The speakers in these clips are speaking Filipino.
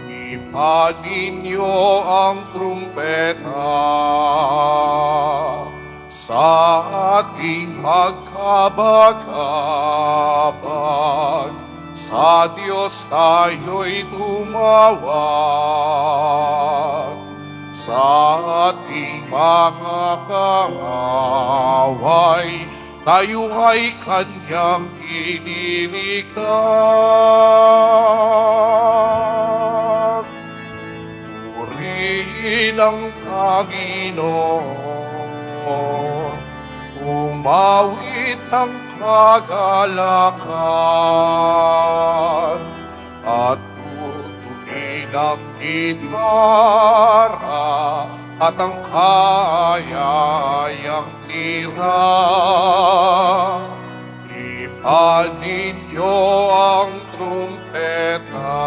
Ipaninyo ang trumpeta sa ating magkabag-abag. Sa Diyos tayo'y tumawag, sa ating mga kaaway, tayo ay Kanyang iniligtas. Purihin ang Panginoon, umawit ang kagalakan, at tutugin ang gitara at ang kayayang lira. Ipaninyo ang trumpeta.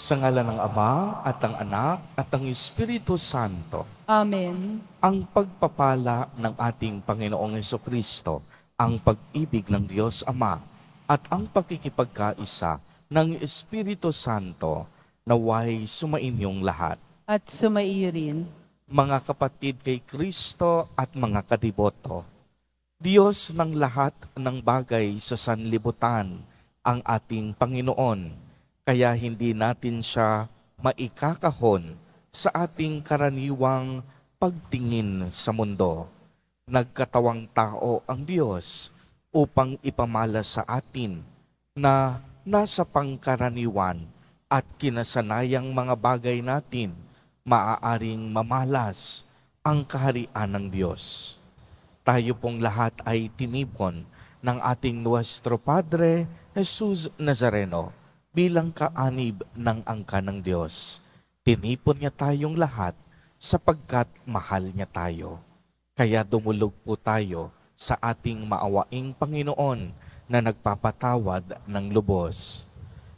Sa ngalan ng Ama at ng Anak at ng Espiritu Santo. Amen. Ang pagpapala ng ating Panginoong Hesukristo, ang pag-ibig ng Diyos Ama, at ang pakikipagkaisa ng Espiritu Santo naway sumainyong lahat. At sumaiyo rin. Mga kapatid kay Kristo at mga kadiboto, Diyos ng lahat ng bagay sa sanlibutan ang ating Panginoon, kaya hindi natin siya maikakahon sa ating karaniwang pagtingin sa mundo. Nagkatawang tao ang Diyos upang ipamalas sa atin na nasa pangkaraniwan at kinasanayang mga bagay natin maaaring mamalas ang kaharian ng Diyos. Tayo pong lahat ay tinipon ng ating Nuestro Padre Jesus Nazareno bilang kaanib ng angka ng Diyos. Tinipon niya tayong lahat sapagkat mahal niya tayo. Kaya dumulog po tayo sa ating maawaing Panginoon na nagpapatawad ng lubos.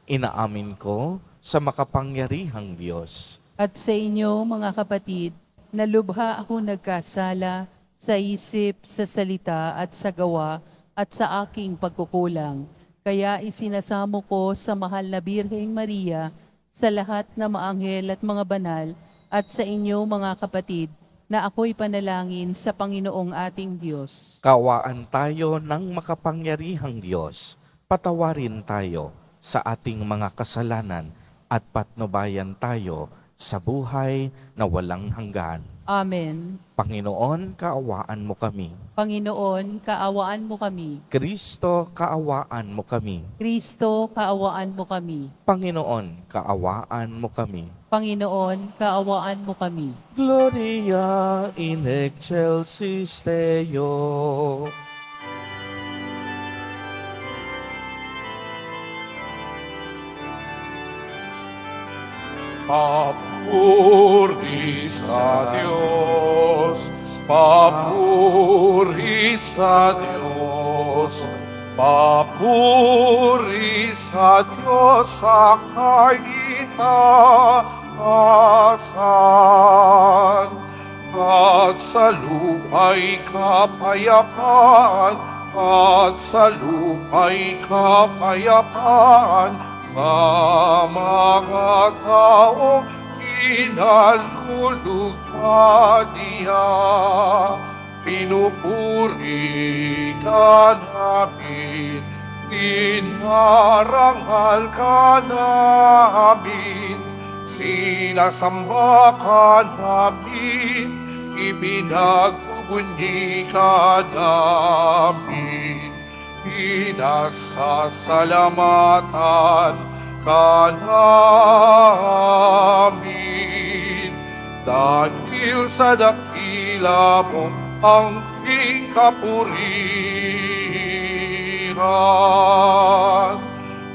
Inaamin ko sa makapangyarihang Diyos At sa inyo, mga kapatid, na lubha ako nagkasala sa isip, sa salita at sa gawa at sa aking pagkukulang. Kaya isinasamo ko sa mahal na Birheng Maria, sa lahat na maanghel at mga banal, at sa inyo, mga kapatid, na ako'y panalangin sa Panginoong ating Diyos. Kawaan tayo ng makapangyarihang Diyos. Patawarin tayo sa ating mga kasalanan at patnubayan tayo sa buhay na walang hanggan. Amen. Panginoon, kaawaan mo kami. Panginoon, kaawaan mo kami. Kristo, kaawaan mo kami. Kristo, kaawaan mo kami. Panginoon, kaawaan mo kami. Panginoon, kaawaan mo kami. Gloria in excelsis Deo. Papuri sa Diyos, papuri sa Diyos, papuri sa Diyos sa kaitaasan, at sa lupa'y kapayapaan, at sa lupa'y kapayapaan, sa mga taong kinalulugtan niya. Pinupuri ka namin, dinarangal ka namin, sinasamba ka namin, ibinagbubunyi ka namin. Pinasasalamatan ka namin, dahil sa dakila mo ang iyong kapurihan.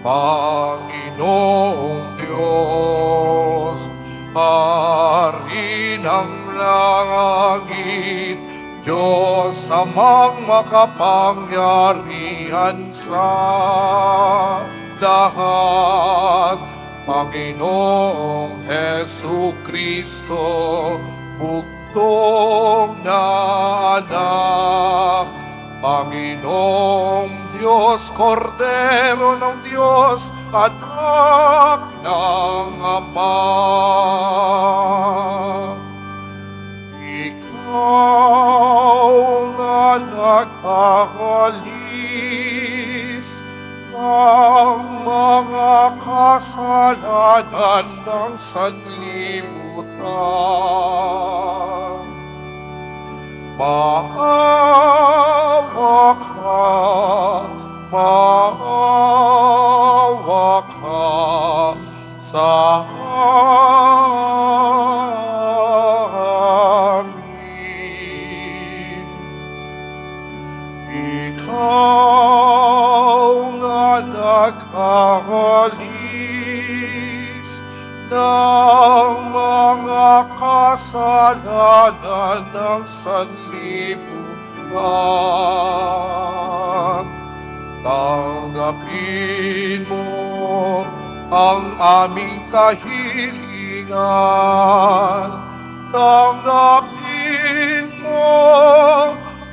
Panginoong Diyos, Hari ng langit, Diyos amang makapangyarihan sa lahat, Panginoong Hesukristo, bugtong na anak, Panginoong Diyos, Kordero ng Diyos, Anak ng Ama. Ikaw na nagkakalis ng mga kasalanan ng sanlibutan. Maawa ka sa amin. Ikaw na nagkakalis ng mga kasalanan ng sanlibutan. Tanggapin mo ang aming kahilingan. Tanggapin mo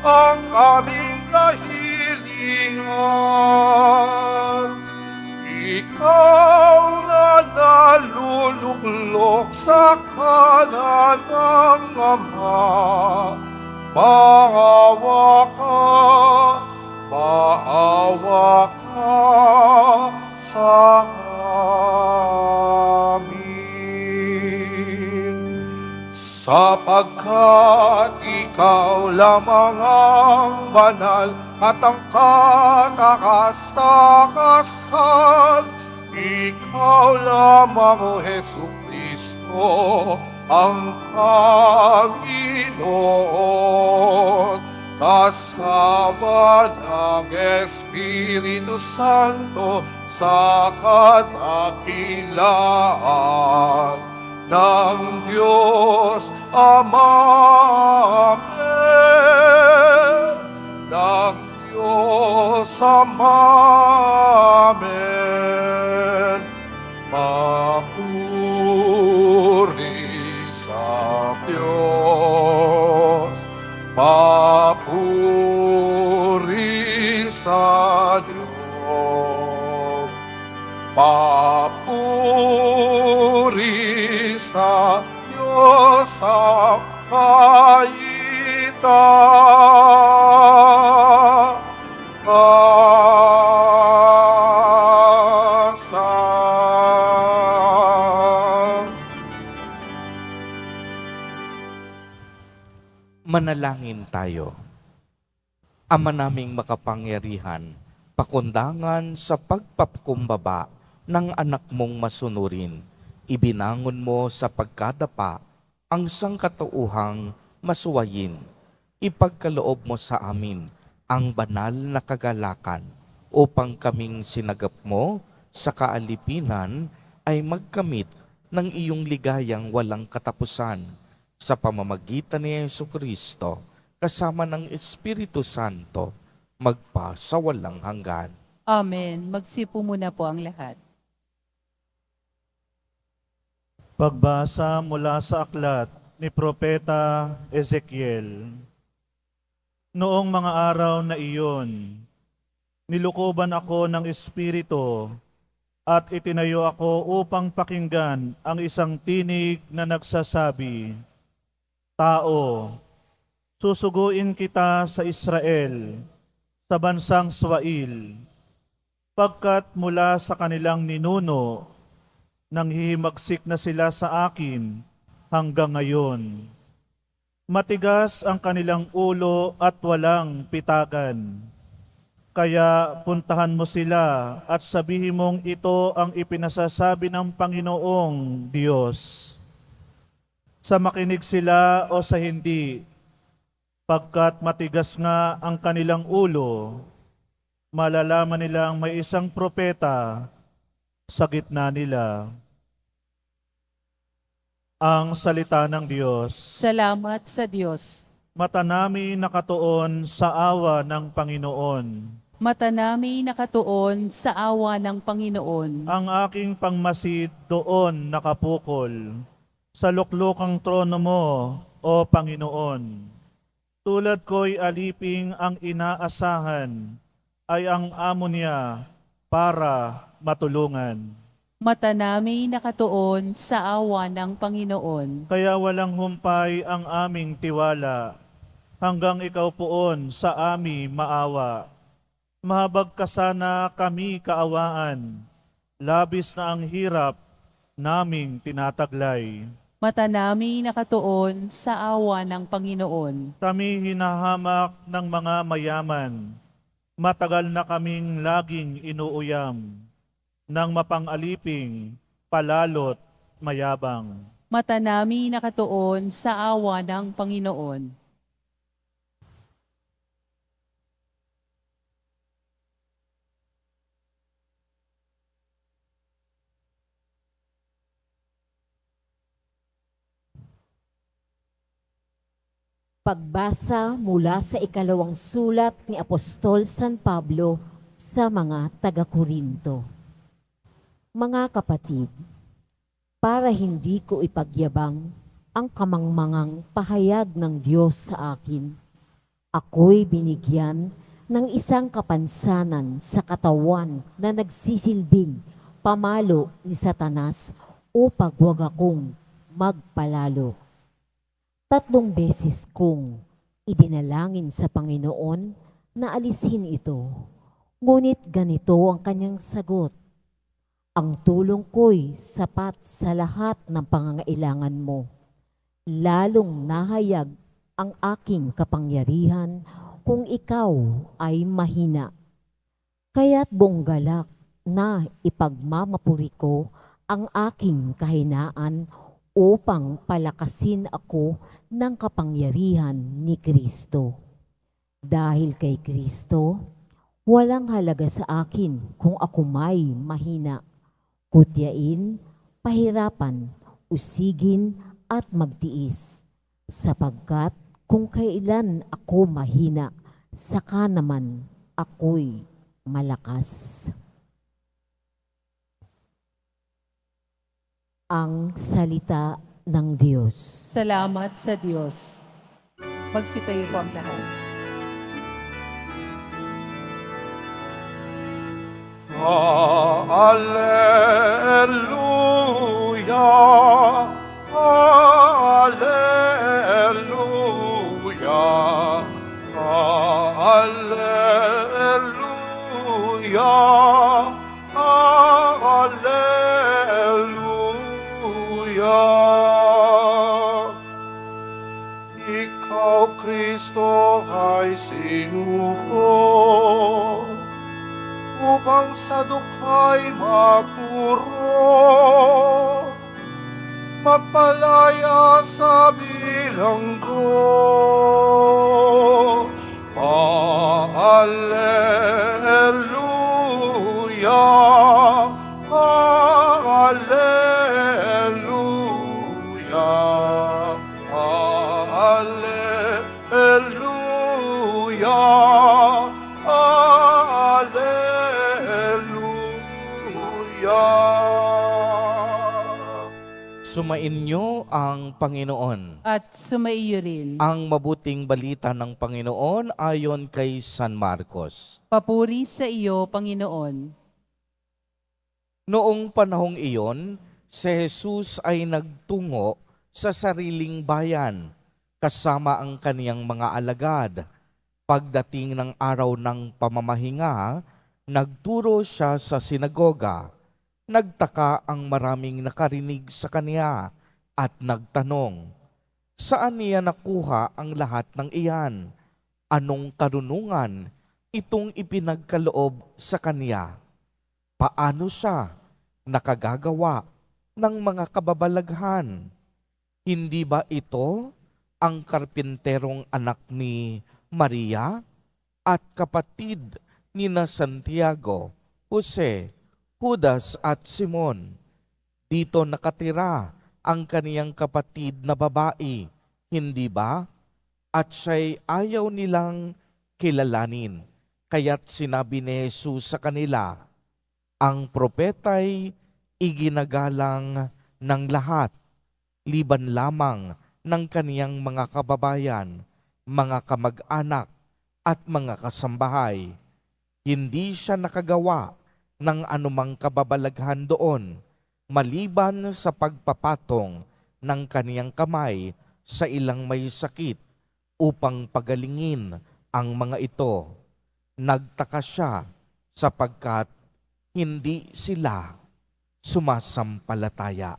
ang aming kahilingan. Ikaw na naluluklok sa kanan ng Ama, maawa ka sa amin. Sapagkat ikaw lamang ang banal at ang katakas-takasan, ikaw lamang, O Jesucristo, ang Panginoon, kasama ng Espiritu Santo sa kadakilaan ng Diyos Ama. Amen. Ng Diyos Ama. Amen. Papuri sa Diyos. Papuri sa Diyos. Papuri sa Diyos sa kaitaasan. Manalangin tayo. Ama naming makapangyarihan, pakundangan sa pagpapakumbaba ng anak mong masunurin, ibinangon mo sa pagkadapa ang sangkatauhang masuwayin. Ipagkaloob mo sa amin ang banal na kagalakan upang kaming sinagap mo sa kaalipinan ay magkamit ng iyong ligayang walang katapusan sa pamamagitan ni Jesucristo kasama ng Espiritu Santo magpa sa walang hanggan. Amen. Magsipo muna po ang lahat. Pagbasa mula sa aklat ni Propeta Ezekiel. Noong mga araw na iyon, nilukoban ako ng Espiritu at itinayo ako upang pakinggan ang isang tinig na nagsasabi, "Tao, susuguin kita sa Israel, sa bansang Swail, pagkat mula sa kanilang ninuno, nanghihimagsik na sila sa akin hanggang ngayon. Matigas ang kanilang ulo at walang pitagan. Kaya puntahan mo sila at sabihin mong ito ang ipinasasabi ng Panginoong Diyos. Sa makinig sila o sa hindi, pagkat matigas nga ang kanilang ulo, malalaman nilang may isang propeta sa gitna nila." Ang salita ng Diyos. Salamat sa Diyos. Mata namin nakatuon sa awa ng Panginoon. Mata namin nakatuon sa awa ng Panginoon. Ang aking pangmasid doon nakapukol, sa luklukang trono mo, O Panginoon. Tulad ko'y aliping ang inaasahan, ay ang amo niya para matulungan. Mata namin nakatuon sa awa ng Panginoon. Kaya walang humpay ang aming tiwala, hanggang ikaw poon sa ami maawa. Mahabag ka sana kami kaawaan, labis na ang hirap naming tinataglay. Mata namin nakatuon sa awa ng Panginoon. Kami hinahamak ng mga mayaman, matagal na kaming laging inuuyam, ng mapang-aliping, palalot, mayabang. Mata namin nakatuon sa awa ng Panginoon. Pagbasa mula sa ikalawang sulat ni Apostol San Pablo sa mga taga-Korinto. Mga kapatid, para hindi ko ipagyabang ang kamangmangang pahayag ng Diyos sa akin, ako'y binigyan ng isang kapansanan sa katawan na nagsisilbing pamalo ni Satanas upang wag akong magpalalo. 3 beses kong idinalangin sa Panginoon na alisin ito. Ngunit ganito ang kanyang sagot. Ang tulong ko'y sapat sa lahat ng pangangailangan mo. Lalong nahayag ang aking kapangyarihan kung ikaw ay mahina. Kaya't buong galak na ipagmamapuri ko ang aking kahinaan upang palakasin ako ng kapangyarihan ni Kristo. Dahil kay Kristo, walang halaga sa akin kung ako may mahina, kutyain, pahirapan, usigin at magtiis, sapagkat kung kailan ako mahina, saka naman ako'y malakas. Ang salita ng Diyos. Salamat sa Diyos. Magsitayo po ang lahat. Alleluia, alleluia, alleluia, alleluia. Ikaw, Kristo, ay sinugo upang sa dukha'y magturo, magpalaya sa bilanggo. Alleluia, alleluia, alleluia, Sumainyo ang Panginoon. At sumaiyo rin. Ang mabuting balita ng Panginoon ayon kay San Marcos. Papuri sa iyo, Panginoon. Noong panahong iyon, si Jesus ay nagtungo sa sariling bayan kasama ang kaniyang mga alagad. Pagdating ng araw ng pamamahinga, nagturo siya sa sinagoga. Nagtaka ang maraming nakarinig sa kaniya at nagtanong, saan niya nakuha ang lahat ng iyan? Anong karunungan itong ipinagkaloob sa kaniya? Paano siya nakagagawa ng mga kababalaghan? Hindi ba ito ang karpinterong anak ni Maria at kapatid nina Santiago, Jose, Judas at Simon? Dito nakatira ang kaniyang kapatid na babae, hindi ba? At siya'y ayaw nilang kilalanin. Kaya't sinabi ni Jesus sa kanila, ang propeta'y iginagalang ng lahat, liban lamang ng kaniyang mga kababayan, mga kamag-anak at mga kasambahay. Hindi siya nakagawa ng anumang kababalaghan doon, maliban sa pagpapatong ng kaniyang kamay sa ilang may sakit upang pagalingin ang mga ito. Nagtaka siya sapagkat hindi sila sumasampalataya.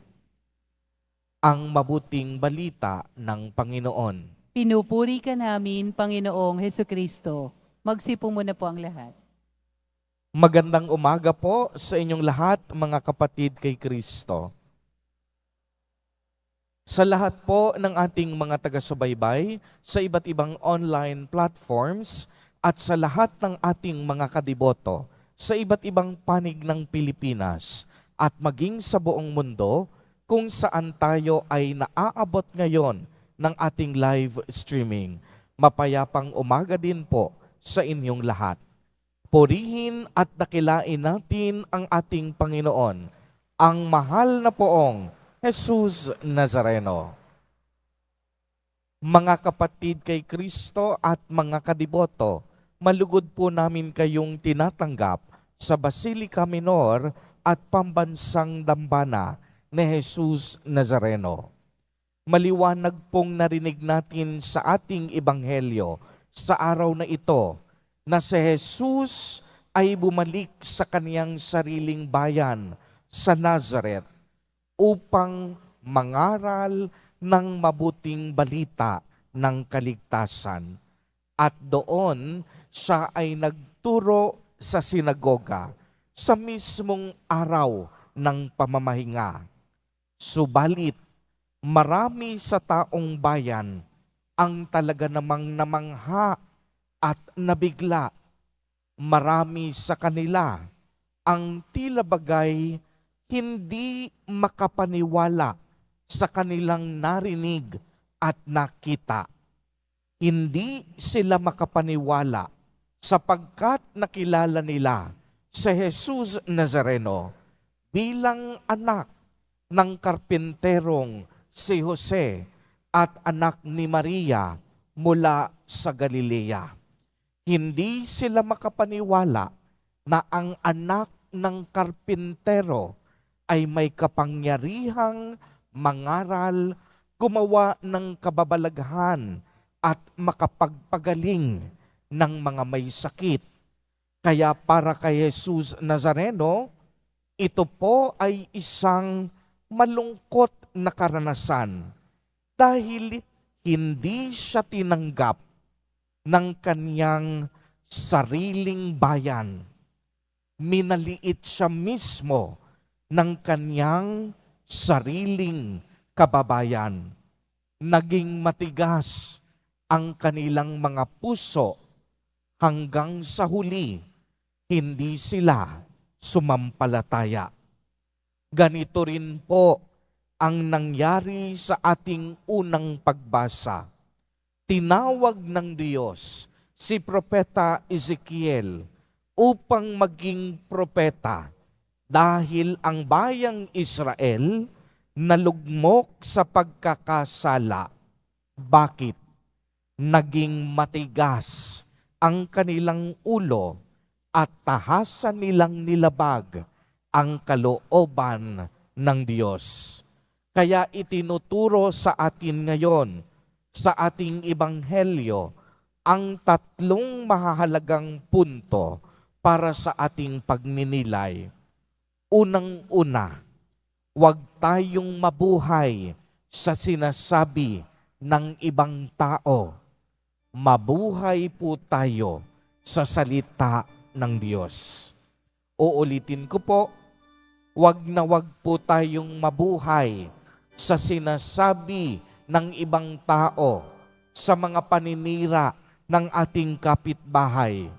Ang mabuting balita ng Panginoon. Pinupuri ka namin, Panginoong Hesukristo. Magsipo muna po ang lahat. Magandang umaga po sa inyong lahat, mga kapatid kay Kristo. Sa lahat po ng ating mga taga-subaybay sa iba't ibang online platforms at sa lahat ng ating mga kadiboto sa iba't ibang panig ng Pilipinas at maging sa buong mundo kung saan tayo ay naaabot ngayon ng ating live streaming. Mapayapang umaga din po sa inyong lahat. Purihin at dakilain natin ang ating Panginoon, ang mahal na poong Jesus Nazareno. Mga kapatid kay Kristo at mga kadiboto, malugod po namin kayong tinatanggap sa Basilica Minor at Pambansang Dambana ni Jesus Nazareno. Maliwanag pong narinig natin sa ating ebanghelyo sa araw na ito na si Jesus ay bumalik sa kaniyang sariling bayan sa Nazareth upang mangaral ng mabuting balita ng kaligtasan. At doon siya ay nagturo sa sinagoga sa mismong araw ng pamamahinga. Subalit, marami sa taong bayan ang talaga namang namangha at nabigla. Marami sa kanila ang tila bagay hindi makapaniwala sa kanilang narinig at nakita. Hindi sila makapaniwala sapagkat nakilala nila si Jesus Nazareno bilang anak ng karpinterong si Jose at anak ni Maria mula sa Galilea. Hindi sila makapaniwala na ang anak ng karpintero ay may kapangyarihang mangaral, gumawa ng kababalaghan at makapagpagaling ng mga may sakit. Kaya para kay Jesus Nazareno, ito po ay isang malungkot na karanasan dahil hindi siya tinanggap ng kaniyang sariling bayan. Minaliit siya mismo ng kaniyang sariling kababayan. Naging matigas ang kanilang mga puso hanggang sa huli, hindi sila sumampalataya. Ganito rin po ang nangyari sa ating unang pagbasa. Tinawag ng Diyos si Propeta Ezekiel upang maging propeta dahil ang bayang Israel nalugmok sa pagkakasala. Bakit? Naging matigas ang kanilang ulo at tahasan nilang nilabag ang kalooban ng Diyos. Kaya itinuturo sa atin ngayon sa ating ebanghelyo ang tatlong mahahalagang punto para sa ating pagninilay. Unang-una, huwag tayong mabuhay sa sinasabi ng ibang tao. Mabuhay po tayo sa salita ng Diyos. Uulitin ko po, huwag na huwag po tayong mabuhay sa sinasabi ng ibang tao, sa mga paninira ng ating kapitbahay.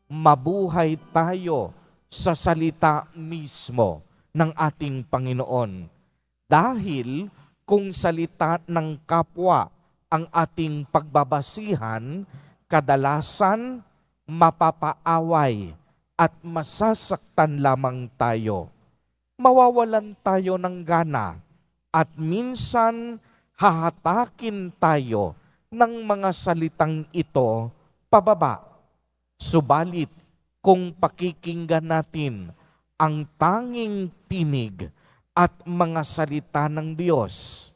Mabuhay tayo sa salita mismo ng ating Panginoon. Dahil kung salita ng kapwa ang ating pagbabasihan, kadalasan mapapaaway at masasaktan lamang tayo. Mawawalan tayo ng gana at minsan hahatakin tayo ng mga salitang ito pababa. Subalit, kung pakikinggan natin ang tanging tinig at mga salita ng Diyos.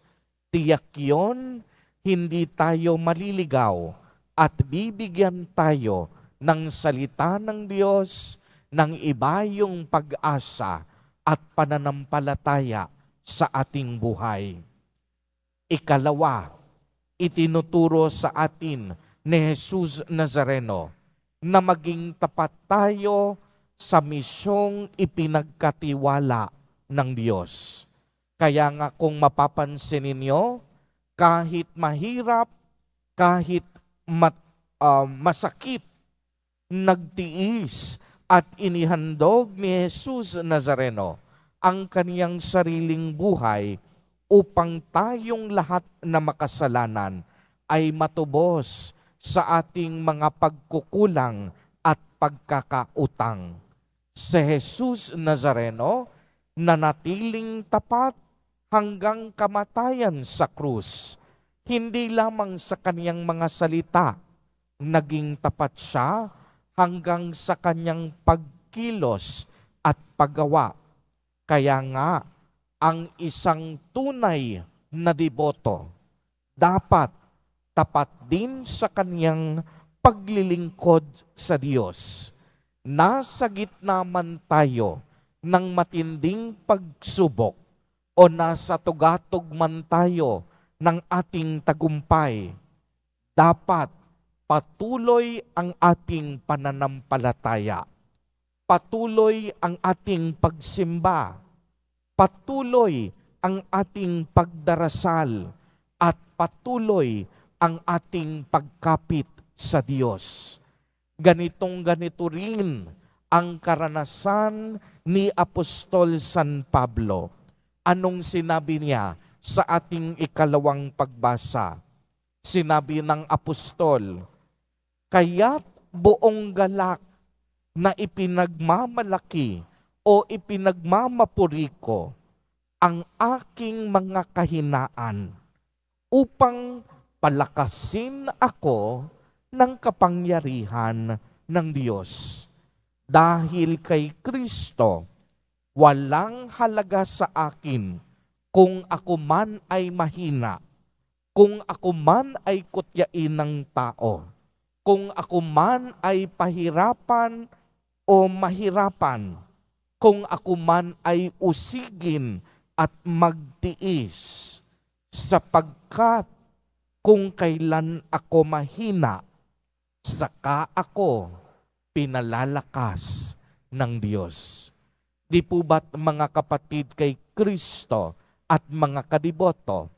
Tiyak yon, hindi tayo maliligaw at bibigyan tayo ng salita ng Diyos ng ibayong pag-asa at pananampalataya sa ating buhay. Ikalawa, itinuturo sa atin ni Jesus Nazareno na maging tapat tayo sa misyong ipinagkatiwala ng Diyos. Kaya nga kung mapapansin ninyo, kahit mahirap, kahit masakit, nagtiis at inihandog ni Jesus Nazareno ang kaniyang sariling buhay upang tayong lahat na makasalanan ay matubos sa ating mga pagkukulang at pagkakautang. Si Jesus Nazareno nanatiling tapat hanggang kamatayan sa krus. Hindi lamang sa kaniyang mga salita, naging tapat siya hanggang sa kanyang pagkilos at paggawa. Kaya nga, ang isang tunay na deboto dapat tapat din sa kaniyang paglilingkod sa Diyos. Nasa gitna man tayo ng matinding pagsubok o nasa tugatog man tayo ng ating tagumpay, dapat patuloy ang ating pananampalataya. Patuloy ang ating pagsimba. Patuloy ang ating pagdarasal. At patuloy ang ating pagkapit sa Diyos. Ganito rin ang karanasan ni Apostol San Pablo. Anong sinabi niya sa ating ikalawang pagbasa? Sinabi ng apostol, "Kaya't buong galak na ipinagmamalaki o ipinagmamapuri ko ang aking mga kahinaan upang palakasin ako ng kapangyarihan ng Diyos. Dahil kay Kristo, walang halaga sa akin kung ako man ay mahina, kung ako man ay kutyain ng tao, kung ako man ay pahirapan o mahirapan, kung ako man ay usigin at magtiis, sapagkat kung kailan ako mahina, saka ako pinalalakas ng Diyos." Di po ba't mga kapatid kay Kristo at mga kadiboto,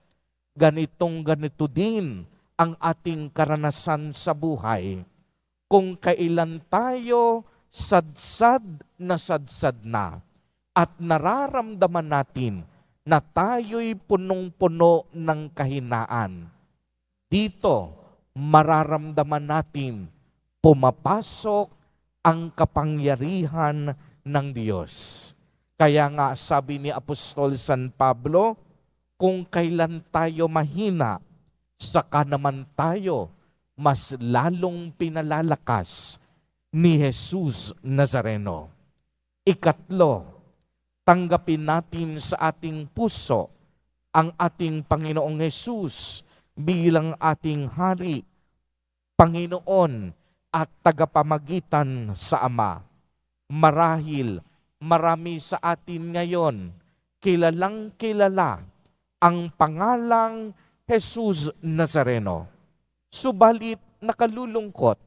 ganito din ang ating karanasan sa buhay. Kung kailan tayo sadsad na at nararamdaman natin na tayo'y punong-puno ng kahinaan, dito mararamdaman natin pumapasok ang kapangyarihan ng Diyos. Kaya nga sabi ni Apostol San Pablo, kung kailan tayo mahina, saka naman tayo mas lalong pinalalakas ni Jesus Nazareno. Ikatlo, tanggapin natin sa ating puso ang ating Panginoong Jesus bilang ating Hari, Panginoon at tagapamagitan sa Ama. Marahil marami sa atin ngayon kilalang kilala ang pangalang Jesus Nazareno. Subalit nakalulungkot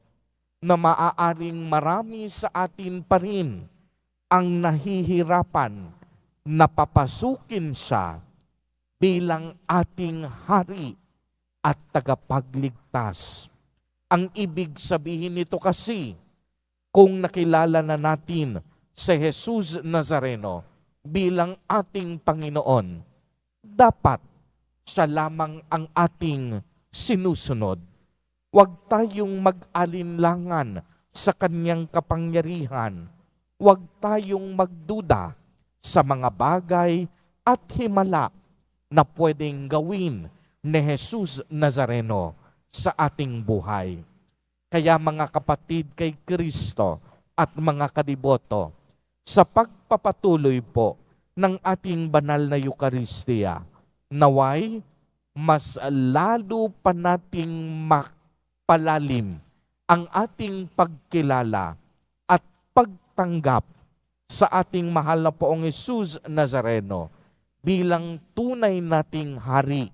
na maaaring marami sa atin pa rin ang nahihirapan na papasukin siya bilang ating Hari at tagapagligtas. Ang ibig sabihin nito kasi, kung nakilala na natin si Jesus Nazareno bilang ating Panginoon, dapat siya lamang ang ating sinusunod. Huwag tayong mag-alinlangan sa kanyang kapangyarihan. Huwag tayong magduda sa mga bagay at himala na pwedeng gawin ni Jesus Nazareno sa ating buhay. Kaya mga kapatid kay Kristo at mga kadiboto, sa pagpapatuloy po ng ating banal na Eukaristiya, naway mas lalo pa nating mapalalim ang ating pagkilala at pagtanggap sa ating mahal na Poong Jesus Nazareno bilang tunay nating hari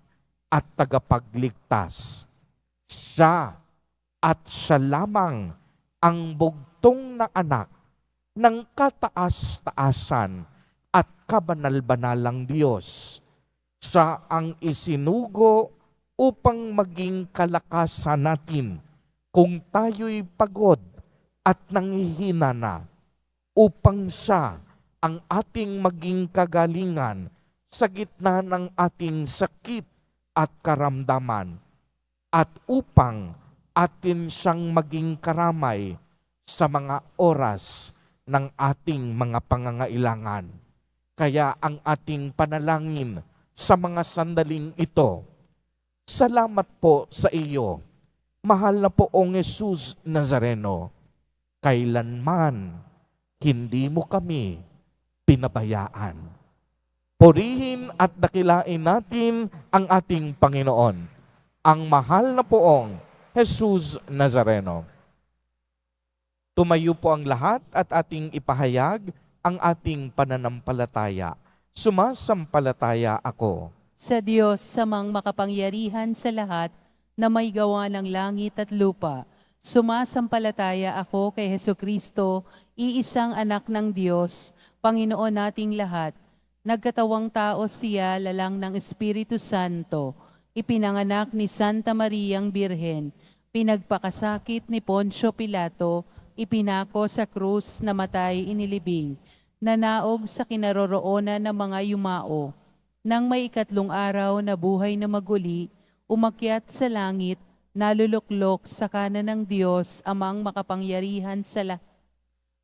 at tagapagligtas. Siya at siya lamang ang bugtong na anak ng kataas-taasan at kabanal-banalang Diyos. Siya ang isinugo upang maging kalakasan natin kung tayo'y pagod at nanghihina na, upang siya ang ating maging kagalingan sa gitna ng ating sakit at karamdaman, at upang atin siyang maging karamay sa mga oras ng ating mga pangangailangan. Kaya ang ating panalangin sa mga sandaling ito, salamat po sa iyo, mahal na Poong Jesus Nazareno. Kailanman hindi mo kami pinabayaan. Purihin at dakilain natin ang ating Panginoon, ang mahal na Poong Jesus Nazareno. Tumayo po ang lahat at ating ipahayag ang ating pananampalataya. Sumasampalataya ako Sa Diyos samang makapangyarihan sa lahat na may gawa ng langit at lupa. Sumasampalataya ako kay Hesukristo, iisang anak ng Diyos, Panginoon nating lahat. Nagkatawang tao siya lalang ng Espiritu Santo. Ipinanganak ni Santa Mariang Birhen. Pinagpakasakit ni Poncio Pilato. Ipinako sa krus, namatay, inilibing. Nanaog sa kinaroroonan ng mga yumao. Nang may ikatlong araw na buhay na maguli, umakyat sa langit, naluluklok sa kanan ng Diyos amang makapangyarihan sa lahat.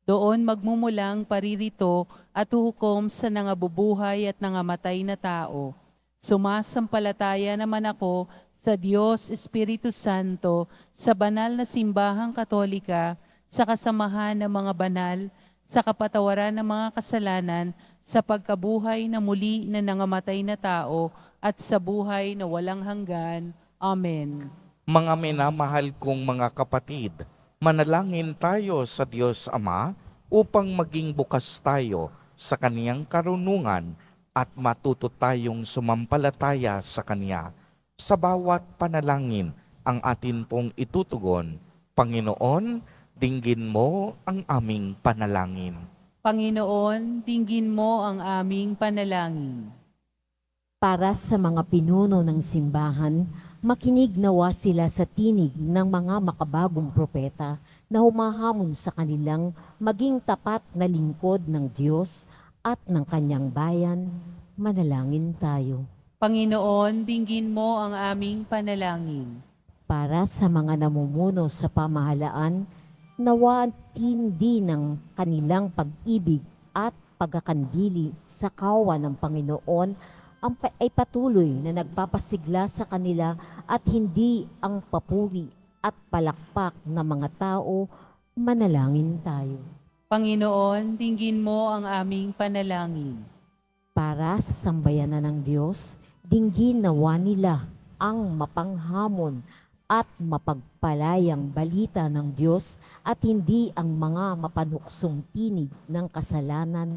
Doon magmumulang paririto at hukom sa nangabubuhay at nangamatay na tao. Sumasampalataya naman ako sa Diyos Espiritu Santo, sa banal na simbahang katolika, sa kasamahan ng mga banal, sa kapatawaran ng mga kasalanan, sa pagkabuhay na muli na nangamatay na tao, at sa buhay na walang hanggan. Amen. Mga minamahal kong mga kapatid, manalangin tayo sa Diyos Ama upang maging bukas tayo sa Kaniyang karunungan at matuto tayong sumampalataya sa Kaniya. Sa bawat panalangin ang atin pong itutugon, Panginoon, dinggin mo ang aming panalangin. Panginoon, dinggin mo ang aming panalangin. Para sa mga pinuno ng simbahan, makinig nawa sila sa tinig ng mga makabagong propeta na humahamon sa kanilang maging tapat na lingkod ng Diyos at ng kanyang bayan. Manalangin tayo. Panginoon, dinggin mo ang aming panalangin. Para sa mga namumuno sa pamahalaan, nawa tindi ng kanilang pag-ibig at pagkakandili sa kawa ng Panginoon ay patuloy na nagpapasigla sa kanila at hindi ang papuri at palakpak ng mga tao. Manalangin tayo. Panginoon, dinggin mo ang aming panalangin. Para sa sambayanan ng Diyos, dinggin nawa nila ang mapanghamon at mapagpalayang balita ng Diyos at hindi ang mga mapanuksong tinig ng kasalanan.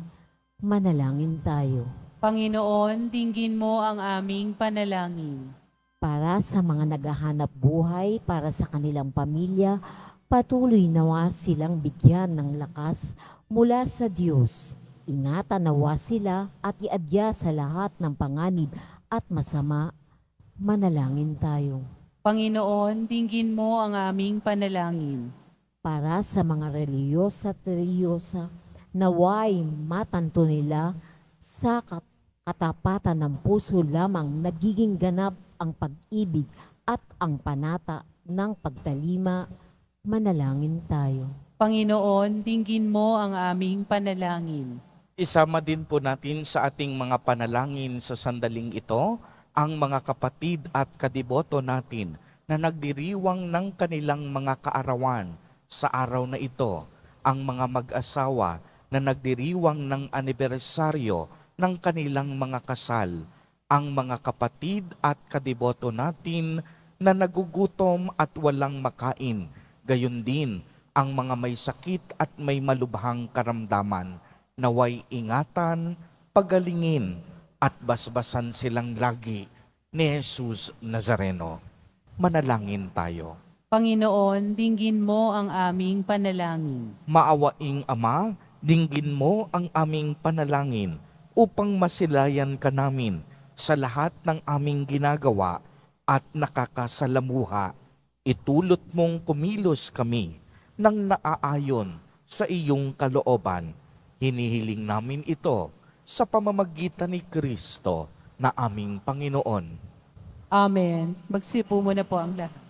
Manalangin tayo. Panginoon, dinggin mo ang aming panalangin. Para sa mga naghahanap buhay para sa kanilang pamilya, patuloy nawa silang bigyan ng lakas mula sa Diyos. Ingatan nawa sila at iadya sa lahat ng panganib at masama. Manalangin tayo. Panginoon, dinggin mo ang aming panalangin. Para sa mga reliyosa at reliyosa, naway matanto nila sa katapatan ng puso lamang nagiging ganap ang pag-ibig at ang panata ng pagtalima. Manalangin tayo. Panginoon, dinggin mo ang aming panalangin. Isama din po natin sa ating mga panalangin sa sandaling ito ang mga kapatid at kadiboto natin na nagdiriwang ng kanilang mga kaarawan sa araw na ito. ang mga mag-asawa na nagdiriwang ng anibersaryo ng kanilang mga kasal, ang mga kapatid at kadiboto natin na nagugutom at walang makain, gayon din ang mga may sakit at may malubhang karamdaman, naway ingatan, pagalingin, at basbasan silang lagi ni Jesus Nazareno. Manalangin tayo. Panginoon, dinggin mo ang aming panalangin. Maawaing Ama, dinggin mo ang aming panalangin upang masilayan ka namin sa lahat ng aming ginagawa at nakakasalamuha. Itulot mong kumilos kami ng naaayon sa iyong kalooban. Hinihiling namin ito sa pamamagitan ni Kristo na aming Panginoon. Amen. Magsipo muna po ang lahat.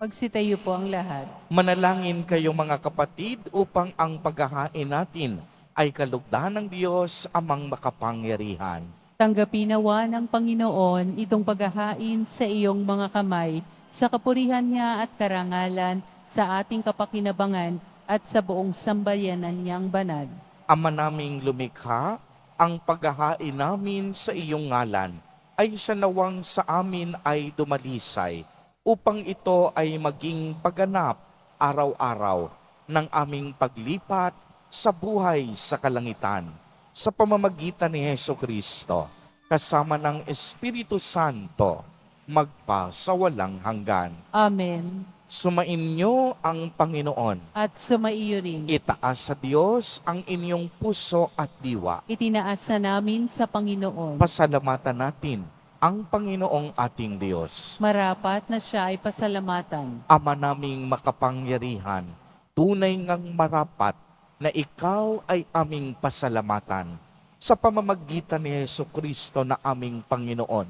Magsitayo po ang lahat. Manalangin kayo mga kapatid upang ang paghahain natin ay kalugdan ng Diyos amang makapangyarihan. Tanggapin nawa ng Panginoon itong paghahain sa iyong mga kamay sa kapurihan niya at karangalan sa ating kapakinabangan at sa buong sambayanan niyang banal. Ama naming lumikha, ang paghahain namin sa iyong ngalan ay siya nawang sa amin ay dumalisay upang ito ay maging pagganap araw-araw ng aming paglipat sa buhay sa kalangitan. Sa pamamagitan ni Jesucristo, kasama ng Espiritu Santo, magpasawalang hanggan. Amen. Sumainyo ang Panginoon. At sumaiyo rin. Itaas sa Diyos ang inyong puso at diwa. Itinaas na namin sa Panginoon. Pasalamatan natin ang Panginoong ating Diyos. Marapat na siya ay pasalamatan. Ama naming makapangyarihan, tunay ngang marapat na ikaw ay aming pasalamatan sa pamamagitan ni Jesucristo na aming Panginoon.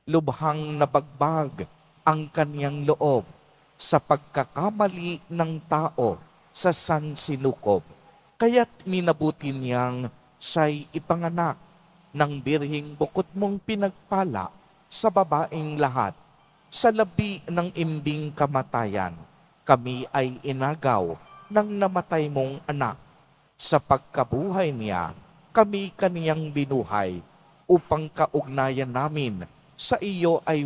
Lubhang nabagbag ang kanyang loob sa pagkakamali ng tao sa sansinukob. Kaya't minabuti niyang siya'y ipanganak ng birhing bukod mong pinagpala sa babaeng lahat. Sa labi ng imbing kamatayan, kami ay inagaw ng namatay mong anak. Sa pagkabuhay niya, kami kaniyang binuhay upang kaugnayan namin sa iyo ay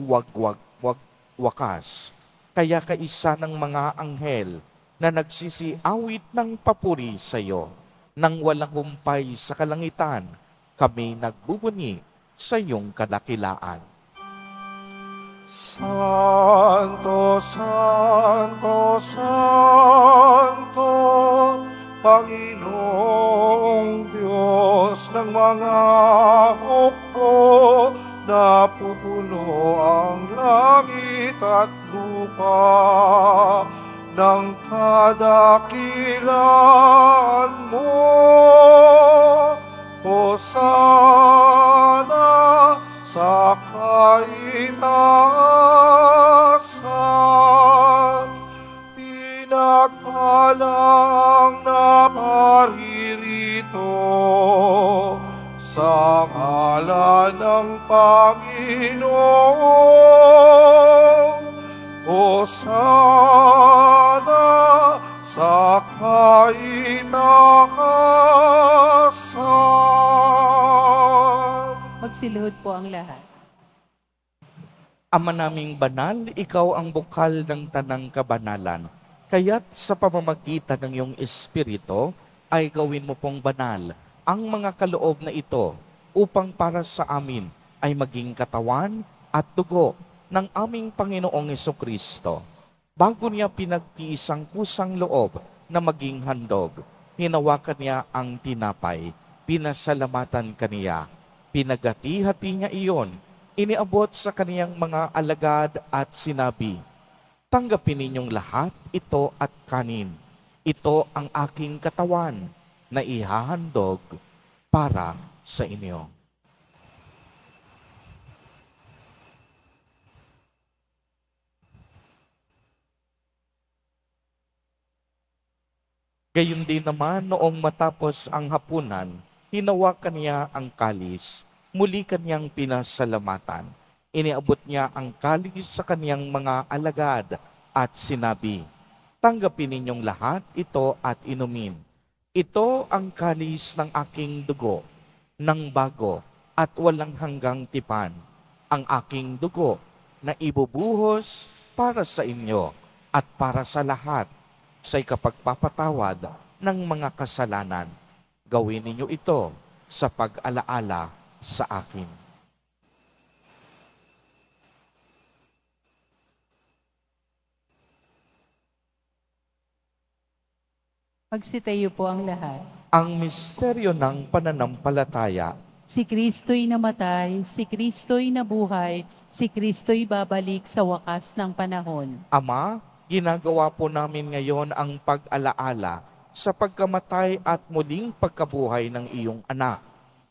wakas. Kaya kaisa ng mga anghel na nagsisiawit ng papuri sa iyo, nang walang humpay sa kalangitan, kami nagbubuni sa iyong kadakilaan. Santo, Santo, Santo, Panginoong Diyos ng mga hukbo, napupuno ang langit at lupa ng kadakilaan mo. Hosana sa kaitaasan, pinagpalang naparirito sa ngalan ng Panginoon. Hosana sa kaitaasan. Magsiluhod po ang lahat. Ama naming banal, ikaw ang bukal ng tanang kabanalan. Kaya't sa pamamagitan ng iyong Espiritu, ay gawin mo pong banal ang mga kaloob na ito upang para sa amin ay maging katawan at dugo ng aming Panginoong Kristo. Bago niya pinagtiis ang kusang loob na maging handog, hinawakan niya ang tinapay, pinasalamatan kaniya, pinagati-hati niya iyon, iniabot sa kaniyang mga alagad at sinabi, "Tanggapin ninyong lahat ito at kanin. Ito ang aking katawan na ihahandog para sa inyo." Gayun din naman noong matapos ang hapunan, hinawakan niya ang kalis, muli kanyang pinasalamatan. Iniabot niya ang kalis sa kaniyang mga alagad at sinabi, "Tanggapin ninyong lahat ito at inumin. Ito ang kalis ng aking dugo, ng bago at walang hanggang tipan, ang aking dugo na ibubuhos para sa inyo at para sa lahat sa ikapagpapatawad ng mga kasalanan. Gawin ninyo ito sa pag-alaala sa akin." Magsitayo po ang lahat. Ang misteryo ng pananampalataya. Si Kristo'y namatay, si Kristo'y nabuhay, si Kristo'y babalik sa wakas ng panahon. Ama, ginagawa po namin ngayon ang pag-alaala sa pagkamatay at muling pagkabuhay ng iyong anak.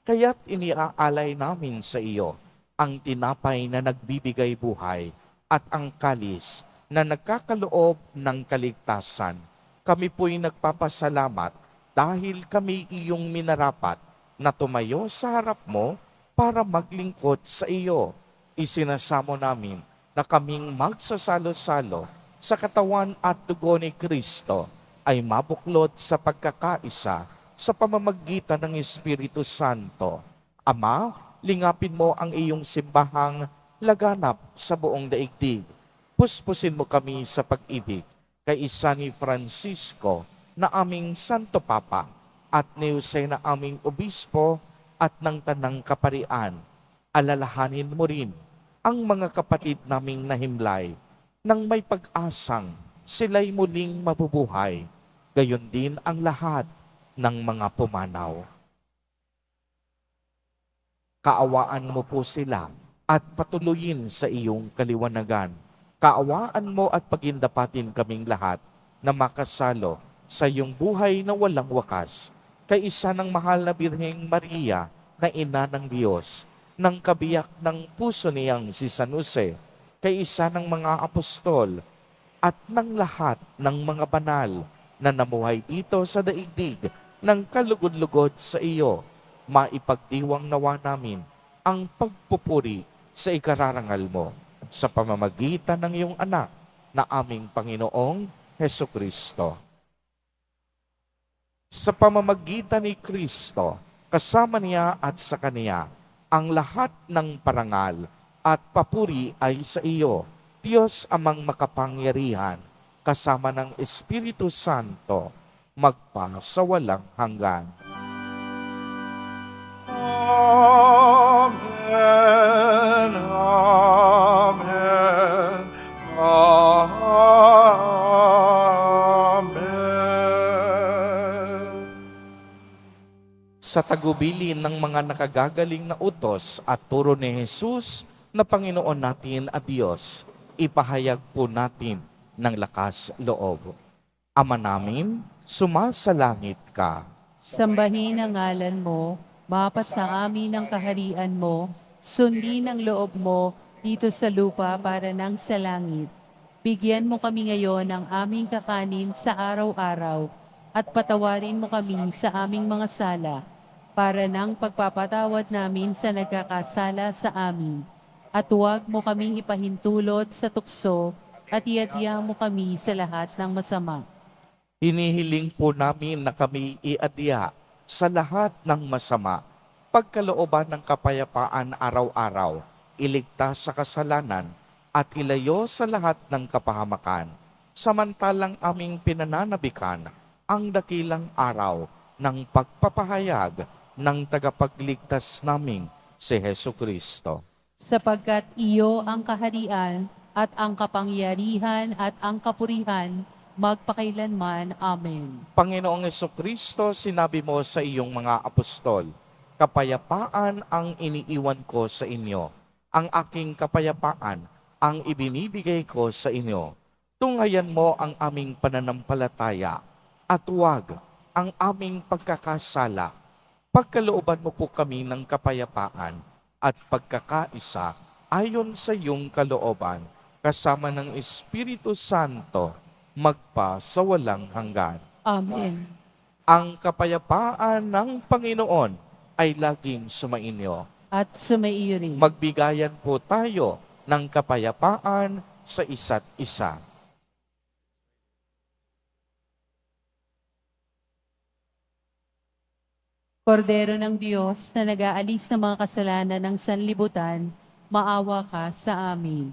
Kaya't iniaalay namin sa iyo ang tinapay na nagbibigay buhay at ang kalis na nagkakaloob ng kaligtasan. Kami po'y nagpapasalamat dahil kami iyong minarapat na tumayo sa harap mo para maglingkod sa iyo. Isinasamo namin na kaming magsasalo-salo sa katawan at dugo ni Kristo ay mabuklod sa pagkakaisa sa pamamagitan ng Espiritu Santo. Ama, lingapin mo ang iyong simbahang laganap sa buong daigdig. Puspusin mo kami sa pag-ibig kay isa ni Francisco na aming Santo Papa at ni Jose na aming Obispo at ng Tanang Kaparian. Alalahanin mo rin ang mga kapatid naming nahimlay nang may pag-asang sila'y muling mabubuhay. Gayon din ang lahat ng mga pumanaw. Kaawaan mo po sila at patuloyin sa iyong kaliwanagan. Kaawaan mo at pagindapatin kaming lahat na makasalo sa iyong buhay na walang wakas. Kay isa ng mahal na Birheng Maria na ina ng Diyos, ng kabiyak ng puso niyang si San Jose, kay isa ng mga apostol at ng lahat ng mga banal na namuhay dito sa daigdig ng kalugod-lugod sa iyo, maipagdiwang nawa namin ang pagpupuri sa ikararangal mo sa pamamagitan ng iyong anak na aming Panginoong Hesukristo. Sa pamamagitan ni Kristo, kasama niya at sa Kaniya, ang lahat ng parangal at papuri ay sa iyo, Diyos amang makapangyarihan, kasama ng Espiritu Santo, magpa sa walang hanggan. Amen. Amen. Amen. Sa tagubilin ng mga nakagagaling na utos at turo ni Jesus na Panginoon natin at Diyos, ipahayag po natin ng lakas loob. Ama namin, sumasalangit ka. Sambahin ang ngalan mo, mapasa amin ang kaharian mo, sundin ang loob mo dito sa lupa para nang sa langit. Bigyan mo kami ngayon ng aming kakanin sa araw-araw at patawarin mo kami sa aming mga sala para nang pagpapatawad namin sa nagkakasala sa amin. At huwag mo kaming ipahintulot sa tukso at iadya mo kami sa lahat ng masama. Hinihiling po namin na kami iadya sa lahat ng masama, pagkalooban ng kapayapaan araw-araw, iligtas sa kasalanan, at ilayo sa lahat ng kapahamakan, samantalang aming pinananabikan ang dakilang araw ng pagpapahayag ng tagapagligtas naming si Hesu Kristo. Sapagkat iyo ang kaharian at ang kapangyarihan at ang kapurihan magpakailanman. Amen. Panginoong Kristo, sinabi mo sa iyong mga apostol, kapayapaan ang iniiwan ko sa inyo. Ang aking kapayapaan ang ibinibigay ko sa inyo. Tunghayan mo ang aming pananampalataya at huwag ang aming pagkakasala. Pagkalooban mo po kami ng kapayapaan at pagkakaisa ayon sa iyong kalooban, kasama ng Espiritu Santo, magpa sa walang hanggan. Amen. Ang kapayapaan ng Panginoon ay laging sumainyo. At sumaiyo rin. Magbigayan po tayo ng kapayapaan sa isa't isa. Kordero ng Diyos na nag-aalis ng mga kasalanan ng sanlibutan, maawa ka sa amin.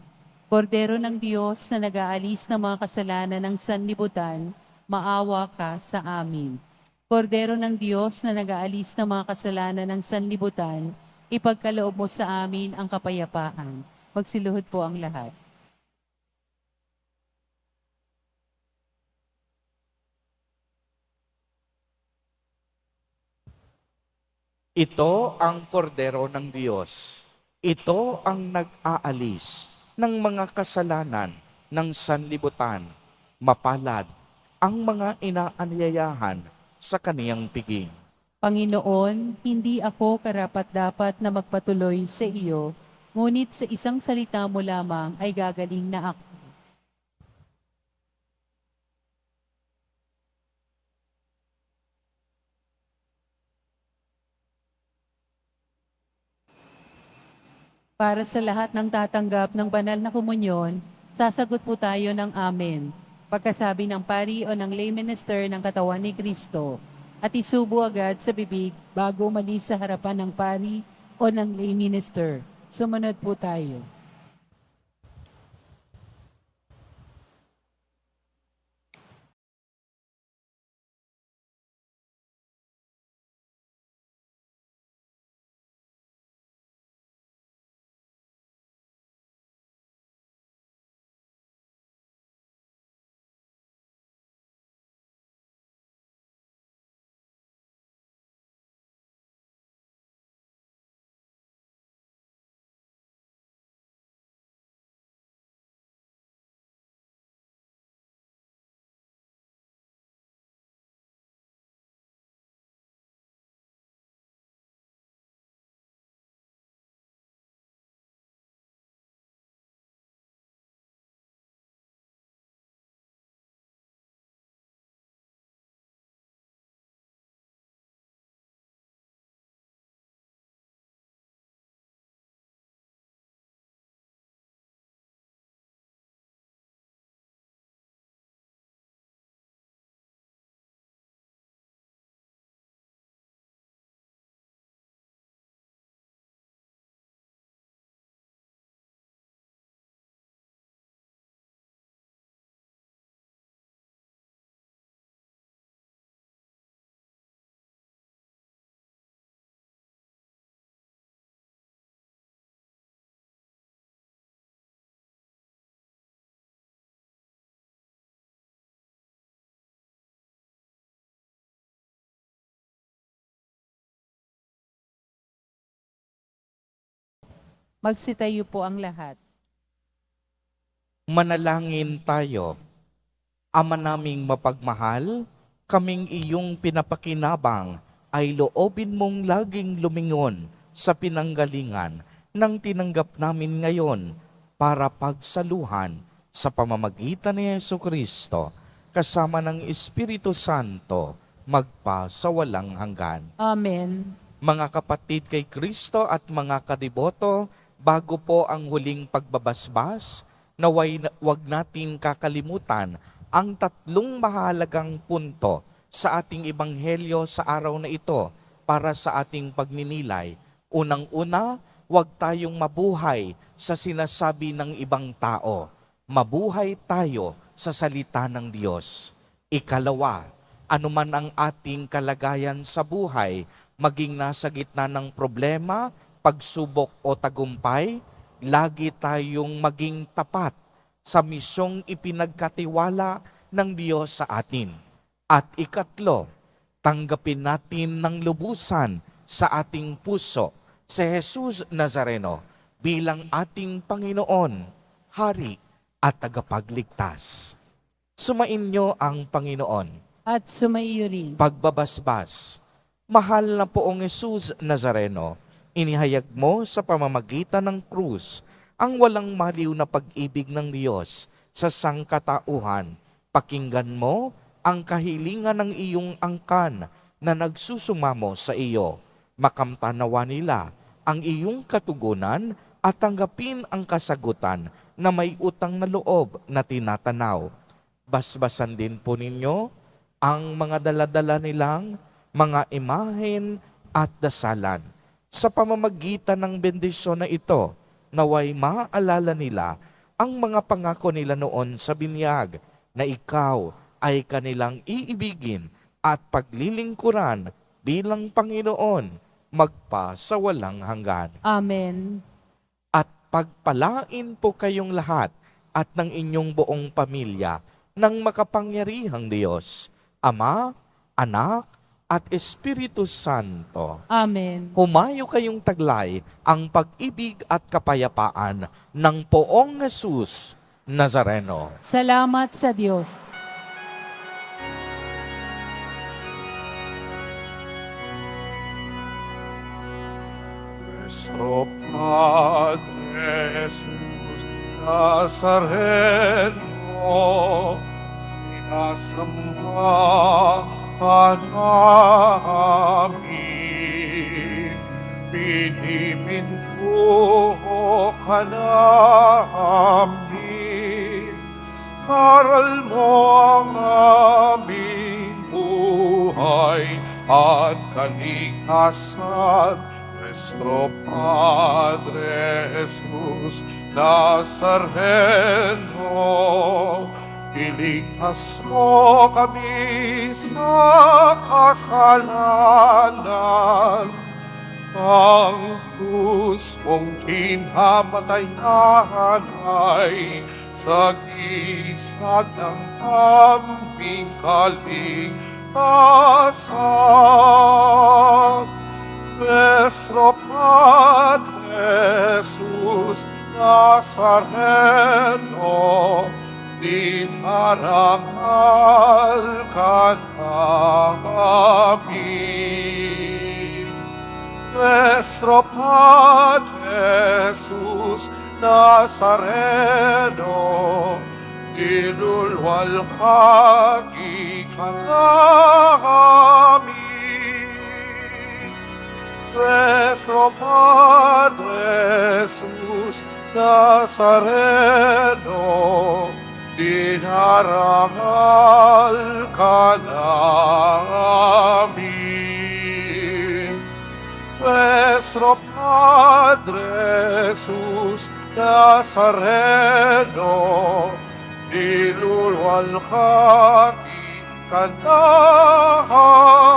Kordero ng Diyos na nag-aalis ng mga kasalanan ng sanlibutan, maawa ka sa amin. Kordero ng Diyos na nag-aalis ng mga kasalanan ng sanlibutan, ipagkaloob mo sa amin ang kapayapaan. Magsiluhod po ang lahat. Ito ang kordero ng Diyos. Ito ang nag-aalis ng mga kasalanan ng sanlibutan. Mapalad ang mga inaanyayahan sa kaniyang piging. Panginoon, hindi ako karapat-dapat na magpatuloy sa iyo, ngunit sa isang salita mo lamang ay gagaling na ako. Para sa lahat ng tatanggap ng banal na komunyon, sasagot po tayo ng amen. Pagkasabi ng pari o ng lay minister ng katawan ni Kristo, at isubo agad sa bibig bago umalis sa harapan ng pari o ng lay minister. Sumunod po tayo. Magsitayo po ang lahat. Manalangin tayo. Ama naming mapagmahal, kaming iyong pinapakinabang ay loobin mong laging lumingon sa pinanggalingan ng tinanggap namin ngayon para pagsaluhan sa pamamagitan ni Hesu Kristo kasama ng Espiritu Santo magpa sa walang hanggan. Amen. Mga kapatid kay Kristo at mga kadiboto, bago po ang huling pagbabasbas, naway wag natin kakalimutan ang tatlong mahalagang punto sa ating ebanghelyo sa araw na ito para sa ating pagninilay. Unang-una, Huwag tayong mabuhay sa sinasabi ng ibang tao. Mabuhay tayo sa salita ng Diyos. Ikalawa, anuman ang ating kalagayan sa buhay, maging nasa gitna ng problema, pagsubok o tagumpay, lagi tayong maging tapat sa misyong ipinagkatiwala ng Diyos sa atin. At ikatlo, tanggapin natin ng lubusan sa ating puso si Jesus Nazareno bilang ating Panginoon, Hari at tagapagligtas. Sumainyo ang Panginoon. At sumaiyo rin. Pagbabasbas, mahal na Poong Jesus Nazareno, inihayag mo sa pamamagitan ng krus ang walang maliw na pag-ibig ng Diyos sa sangkatauhan. Pakinggan mo ang kahilingan ng iyong angkan na nagsusumamo sa iyo. Makamtanawa nila ang iyong katugunan at tanggapin ang kasagutan na may utang na loob na tinatanaw. Basbasan din po ninyo ang mga daladala nilang mga imahen at dasalan. Sa pamamagitan ng bendisyon na ito, naway maaalala nila ang mga pangako nila noon sa binyag na ikaw ay kanilang iibigin at paglilingkuran bilang Panginoon magpa sa walang hanggan. Amen. At pagpalain po kayong lahat at ng inyong buong pamilya ng makapangyarihang Diyos, Ama, Anak, at Espiritu Santo. Amen. Humayo kayong taglay ang pag-ibig at kapayapaan ng Poong Jesus Nazareno. Salamat sa Diyos. Nuestro Padre Jesús Nazareno, sinasamba ka namin, pinipinto ka namin, aral mo ang aming buhay at kalikasan. Nuestro Padre Jesús Nazareno, iligtas mo kami sa kasalanan. Ang krus mong kinamatayan ay sagisag ng aming kaligtasan. Nuestro Padre Jesús Nazareno, dinarangal ka namin. Nuestro Padre Jesús Nazareno, dinulwalhati ka namin. Nuestro Padre Jesús Nazareno, dinarangal ka namin. Nuestro Padre Jesús Nazareno, dinulwalhati ka namin.